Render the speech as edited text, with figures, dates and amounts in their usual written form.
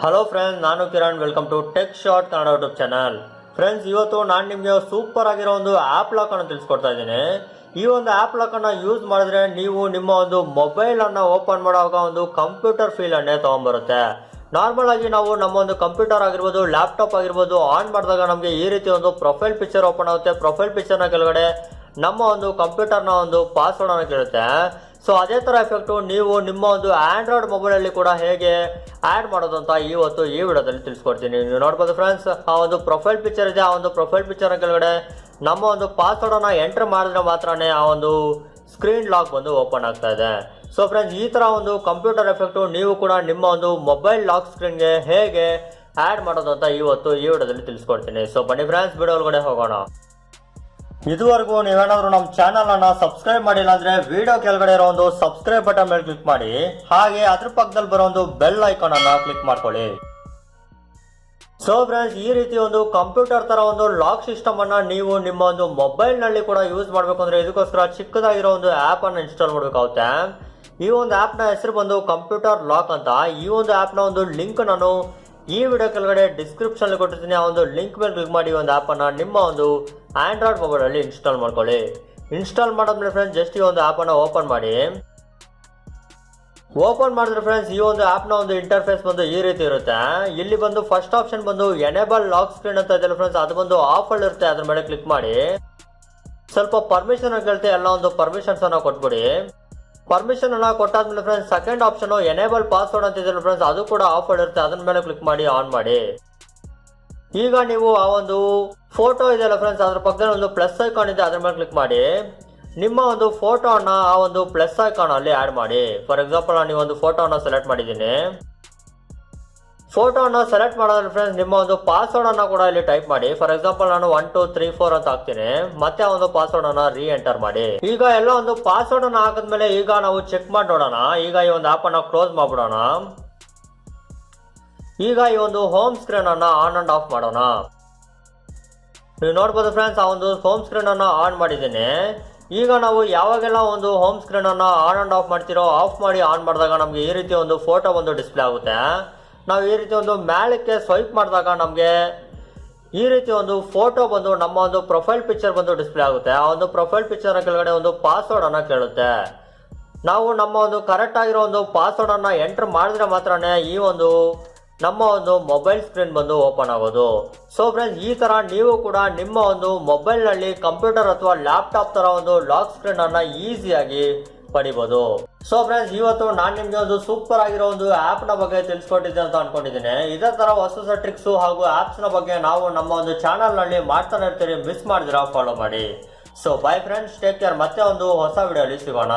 Hello friends, ನಾನು Kiran. Welcome to tech short Kannada YouTube channel. Friends, ಇವತ್ತು ನಾನು ನಿಮಗೆ ಸೂಪರ್ ಆಗಿರೋ ಒಂದು ಆ್ಯಪ್ ಲಾಕ್ ಅನ್ನು ತಿಳಿಸ್ಕೊಡ್ತಾ ಇದ್ದೀನಿ. ಈ ಒಂದು ಆ್ಯಪ್ ಲಾಕ್ ಅನ್ನು ಯೂಸ್ ಮಾಡಿದ್ರೆ ನೀವು ನಿಮ್ಮ ಒಂದು ಮೊಬೈಲ್ ಅನ್ನು ಓಪನ್ ಮಾಡುವಾಗ ಒಂದು ಕಂಪ್ಯೂಟರ್ ಫೀಲ್ ಅನ್ನೇ ತಗೊಂಡ್ಬರುತ್ತೆ. ನಾರ್ಮಲ್ ಆಗಿ ನಾವು ನಮ್ಮ ಒಂದು ಕಂಪ್ಯೂಟರ್ ಆಗಿರ್ಬೋದು, ಲ್ಯಾಪ್ಟಾಪ್ ಆಗಿರ್ಬೋದು ಆನ್ ಮಾಡಿದಾಗ ನಮಗೆ ಈ ರೀತಿ ಒಂದು ಪ್ರೊಫೈಲ್ ಪಿಕ್ಚರ್ ಓಪನ್ ಆಗುತ್ತೆ. ಪ್ರೊಫೈಲ್ ಪಿಕ್ಚರ್ನ ಕೆಳಗಡೆ ನಮ್ಮ ಒಂದು ಕಂಪ್ಯೂಟರ್ನ ಒಂದು ಪಾಸ್ವರ್ಡ್ ಅನ್ನು ಕೇಳುತ್ತೆ. ಸೊ ಅದೇ ಥರ ಎಫೆಕ್ಟು ನೀವು ನಿಮ್ಮ ಒಂದು ಆಂಡ್ರಾಯ್ಡ್ ಮೊಬೈಲಲ್ಲಿ ಕೂಡ ಹೇಗೆ ಆ್ಯಡ್ ಮಾಡೋದು ಅಂತ ಇವತ್ತು ಈ ವಿಡಿಯೋದಲ್ಲಿ ತಿಳಿಸ್ಕೊಡ್ತೀನಿ. ನೀವು ನೋಡ್ಬೋದು ಫ್ರೆಂಡ್ಸ್, ಆ ಒಂದು ಪ್ರೊಫೈಲ್ ಪಿಕ್ಚರ್ ಇದೆ. ಆ ಒಂದು ಪ್ರೊಫೈಲ್ ಪಿಕ್ಚರ್ನ ಕೆಳಗಡೆ ನಮ್ಮ ಒಂದು ಪಾಸ್ವರ್ಡನ್ನು ಎಂಟರ್ ಮಾಡಿದ್ರೆ ಮಾತ್ರನೇ ಆ ಒಂದು ಸ್ಕ್ರೀನ್ ಲಾಕ್ ಬಂದು ಓಪನ್ ಆಗ್ತಾ ಇದೆ. ಸೊ ಫ್ರೆಂಡ್ಸ್, ಈ ಥರ ಒಂದು ಕಂಪ್ಯೂಟರ್ ಎಫೆಕ್ಟು ನೀವು ಕೂಡ ನಿಮ್ಮ ಒಂದು ಮೊಬೈಲ್ ಲಾಕ್ ಸ್ಕ್ರೀನ್ಗೆ ಹೇಗೆ ಆ್ಯಡ್ ಮಾಡೋದು ಅಂತ ಇವತ್ತು ಈ ವಿಡಿಯೋದಲ್ಲಿ ತಿಳಿಸ್ಕೊಡ್ತೀನಿ. ಸೊ ಬನ್ನಿ ಫ್ರೆಂಡ್ಸ್, ವಿಡಿಯೋ ಒಳಗಡೆ ಹೋಗೋಣ. ಇದುವರೆಗೂ ನೀವೇನಾದ್ರೂ ನಮ್ಮ ಚಾನಲ್ ಅನ್ನ ಸಬ್ಸ್ಕ್ರೈಬ್ ಮಾಡಿಲ್ಲ ಅಂದ್ರೆ ವಿಡಿಯೋ ಕೆಳಗಡೆ ಇರೋ ಒಂದು ಸಬ್ಸ್ಕ್ರೈಬ್ ಬಟನ್ ಮೇಲೆ ಕ್ಲಿಕ್ ಮಾಡಿ, ಹಾಗೆ ಅದ್ರ ಪಕ್ಕದಲ್ಲಿ ಬರೋ ಒಂದು ಬೆಲ್ ಐಕಾನ್ ಅನ್ನ ಕ್ಲಿಕ್ ಮಾಡ್ಕೊಳ್ಳಿ. ಸೊ ಫ್ರೆಂಡ್ಸ್, ಈ ರೀತಿ ಒಂದು ಕಂಪ್ಯೂಟರ್ ತರ ಒಂದು ಲಾಕ್ ಸಿಸ್ಟಮ್ ಅನ್ನ ನೀವು ನಿಮ್ಮ ಒಂದು ಮೊಬೈಲ್ ನಲ್ಲಿ ಕೂಡ ಯೂಸ್ ಮಾಡ್ಬೇಕು ಅಂದ್ರೆ ಇದಕ್ಕೋಸ್ಕರ ಚಿಕ್ಕದಾಗಿರೋ ಒಂದು ಆಪ್ ಅನ್ನ ಇನ್ಸ್ಟಾಲ್ ಮಾಡಬೇಕಾಗುತ್ತೆ. ಈ ಒಂದು ಆಪ್ ನ ಹೆಸರು ಬಂದು ಕಂಪ್ಯೂಟರ್ ಲಾಕ್ ಅಂತ. ಈ ಒಂದು ಆಪ್ ನ ಒಂದು ಲಿಂಕ್ ನಾನು ಈ ವಿಡಿಯೋ ಕೆಳಗಡೆ ಡಿಸ್ಕ್ರಿಪ್ಷನ್ ಕೊಟ್ಟಿರ್ತೀನಿ. ಆ ಒಂದು ಲಿಂಕ್ ಮೇಲೆ ಕ್ಲಿಕ್ ಮಾಡಿ ಒಂದು ಆಪ್ ಅನ್ನ ನಿಮ್ಮ ಒಂದು ಆಂಡ್ರಾಯ್ಡ್ ಮೊಬೈಲ್ ಅಲ್ಲಿ ಇನ್ಸ್ಟಾಲ್ ಮಾಡ್ಕೊಳ್ಳಿ. ಇನ್ಸ್ಟಾಲ್ ಮಾಡಾದ್ಮೇಲೆ ಫ್ರೆಂಡ್ಸ್, ಜಸ್ಟ್ ಈ ಒಂದು ಆಪ್ ಅನ್ನ ಓಪನ್ ಮಾಡಿ. ಓಪನ್ ಮಾಡಿದ್ರೆ ಫ್ರೆಂಡ್ಸ್, ಈ ಒಂದು ಆಪ್ ನ ಒಂದು ಇಂಟರ್ಫೇಸ್ ಬಂದು ಈ ರೀತಿ ಇರುತ್ತೆ. ಇಲ್ಲಿ ಬಂದು ಫಸ್ಟ್ ಆಪ್ಷನ್ ಬಂದು ಎನೇಬಲ್ ಲಾಕ್ ಸ್ಕ್ರೀನ್ ಅಂತ ಇದೆ ಫ್ರೆಂಡ್ಸ್, ಅದು ಬಂದು ಆಫ್ ಅಲ್ಲಿ ಇರುತ್ತೆ. ಅದ್ರ ಮೇಲೆ ಕ್ಲಿಕ್ ಮಾಡಿ ಸ್ವಲ್ಪ ಪರ್ಮಿಷನ್ ಕೇಳುತ್ತೆ. ಎಲ್ಲ ಒಂದು ಪರ್ಮಿಷನ್ಸ್ ಅನ್ನ ಕೊಟ್ಬಿಡಿ. ಪರ್ಮಿಷನ್ ಅನ್ನ ಕೊಟ್ಟಾದ್ಮೇಲೆ friends, second option enable password ಅಂತ ಇದೆ ಫ್ರೆಂಡ್ಸ್, ಅದು ಕೂಡ ಆಫ್ ಇರುತ್ತೆ. ಅದ್ರ ಮೇಲೆ ಕ್ಲಿಕ್ ಮಾಡಿ ಆನ್ ಮಾಡಿ. ಈಗ ನೀವು ಆ ಒಂದು ಫೋಟೋ ಇದೆಯಲ್ಲ ಫ್ರೆಂಡ್ಸ್, ಅದ್ರ ಪಕ್ಕದಲ್ಲಿ ಒಂದು ಪ್ಲಸ್ ಐಕಾನ್ ಇದೆ, ಅದ್ರ ಮೇಲೆ ಕ್ಲಿಕ್ ಮಾಡಿ ನಿಮ್ಮ ಒಂದು ಫೋಟೋನ ಆ ಒಂದು ಪ್ಲಸ್ ಐಕಾನ್ ಅಲ್ಲಿ ಆಡ್ ಮಾಡಿ. ಫಾರ್ ಎಕ್ಸಾಂಪಲ್, ನಾನು ಈ ಒಂದು ಫೋಟೋನ ಸೆಲೆಕ್ಟ್ ಮಾಡಿದ್ದೀನಿ. ಫೋಟೋನ ಸೆಲೆಕ್ಟ್ ಮಾಡೋದ್ರೆ ಫ್ರೆಂಡ್ಸ್, ನಿಮ್ಮ ಒಂದು ಪಾಸ್ವರ್ಡ್ ಅನ್ನ ಕೂಡ ಇಲ್ಲಿ ಟೈಪ್ ಮಾಡಿ. ಫಾರ್ ಎಕ್ಸಾಂಪಲ್, ನಾನು 1 2 3 4 ಅಂತ ಹಾಕ್ತೀನಿ. ಮತ್ತೆ ಆ ಒಂದು ಪಾಸ್ವರ್ಡ್ ಅನ್ನ ರೀ ಎಂಟರ್ ಮಾಡಿ. ಈಗ ಎಲ್ಲ ಒಂದು ಪಾಸ್ವರ್ಡ್ ಅನ್ನ ಹಾಕಿದ್ಮೇಲೆ ಈಗ ನಾವು ಚೆಕ್ ಮಾಡಿ ನೋಡೋಣ. ಈಗ ಈ ಒಂದು ಆಪ್ ಅನ್ನ ಕ್ಲೋಸ್ ಮಾಡ್ಬಿಡೋಣ. ಈಗ ಈ ಒಂದು ಹೋಮ್ ಸ್ಕ್ರೀನ್ ಅನ್ನ ಆನ್ ಅಂಡ್ ಆಫ್ ಮಾಡೋಣ. ನೀವು ನೋಡ್ಬೋದು ಫ್ರೆಂಡ್ಸ್, ಆ ಒಂದು ಹೋಮ್ ಸ್ಕ್ರೀನ್ ಅನ್ನ ಆನ್ ಮಾಡಿದ್ದೀನಿ. ಈಗ ನಾವು ಯಾವಾಗೆಲ್ಲ ಒಂದು ಹೋಮ್ ಸ್ಕ್ರೀನ್ ಅನ್ನ ಆನ್ ಅಂಡ್ ಆಫ್ ಮಾಡ್ತಿರೋ, ಆಫ್ ಮಾಡಿ ಆನ್ ಮಾಡಿದಾಗ ನಮ್ಗೆ ಈ ರೀತಿ ಒಂದು ಫೋಟೋ ಒಂದು ಡಿಸ್ಪ್ಲೇ ಆಗುತ್ತೆ. ನಾವು ಈ ರೀತಿ ಒಂದು ಮೇಲಕ್ಕೆ ಸ್ವೈಪ್ ಮಾಡಿದಾಗ ನಮಗೆ ಈ ರೀತಿ ಒಂದು ಫೋಟೋ ಬಂದು ನಮ್ಮ ಒಂದು ಪ್ರೊಫೈಲ್ ಪಿಕ್ಚರ್ ಬಂದು ಡಿಸ್ಪ್ಲೇ ಆಗುತ್ತೆ. ಆ ಒಂದು ಪ್ರೊಫೈಲ್ ಪಿಕ್ಚರ್ ಕೆಳಗಡೆ ಒಂದು ಪಾಸ್ವರ್ಡ್ ಅನ್ನ ಕೇಳುತ್ತೆ. ನಾವು ನಮ್ಮ ಒಂದು ಕರೆಕ್ಟ್ ಆಗಿರೋ ಒಂದು ಪಾಸ್ವರ್ಡ್ ಅನ್ನ ಎಂಟರ್ ಮಾಡಿದ್ರೆ ಮಾತ್ರನೇ ಈ ಒಂದು ನಮ್ಮ ಒಂದು ಮೊಬೈಲ್ ಸ್ಕ್ರೀನ್ ಬಂದು ಓಪನ್ ಆಗೋದು. ಸೊ ಫ್ರೆಂಡ್ಸ್, ಈ ತರ ನೀವು ಕೂಡ ನಿಮ್ಮ ಒಂದು ಮೊಬೈಲ್ ನಲ್ಲಿ ಕಂಪ್ಯೂಟರ್ ಅಥವಾ ಲ್ಯಾಪ್ಟಾಪ್ ತರ ಒಂದು ಲಾಕ್ ಸ್ಕ್ರೀನ್ ಅನ್ನ ಈಸಿಯಾಗಿ ಪಡಿಬಹುದು. ಸೊ ಫ್ರೆಂಡ್ಸ್, ಇವತ್ತು ನಾನು ನಿಮ್ಗೆ ಒಂದು ಸೂಪರ್ ಆಗಿರೋ ಒಂದು ಆಪ್ ನ ಬಗ್ಗೆ ತಿಳಿಸ್ಕೊಟ್ಟಿದ್ದೆ ಅಂತ ಅನ್ಕೊಂಡಿದ್ದೀನಿ. ಇದೇ ತರ ಹೊಸ ಟ್ರಿಕ್ಸ್ ಹಾಗೂ ಆಪ್ಸ್ ನ ಬಗ್ಗೆ ನಾವು ನಮ್ಮ ಒಂದು ಚಾನಲ್ ನಲ್ಲಿ ಮಾಡ್ತಾನೆ ಇರ್ತೀವಿ. ಮಿಸ್ ಮಾಡಿದ್ರೆ ಫಾಲೋ ಮಾಡಿ. So by friends, take care. ಮತ್ತೆ ಒಂದು ಹೊಸ ವಿಡಿಯೋ ಅಲ್ಲಿ ಸಿಗೋಣ.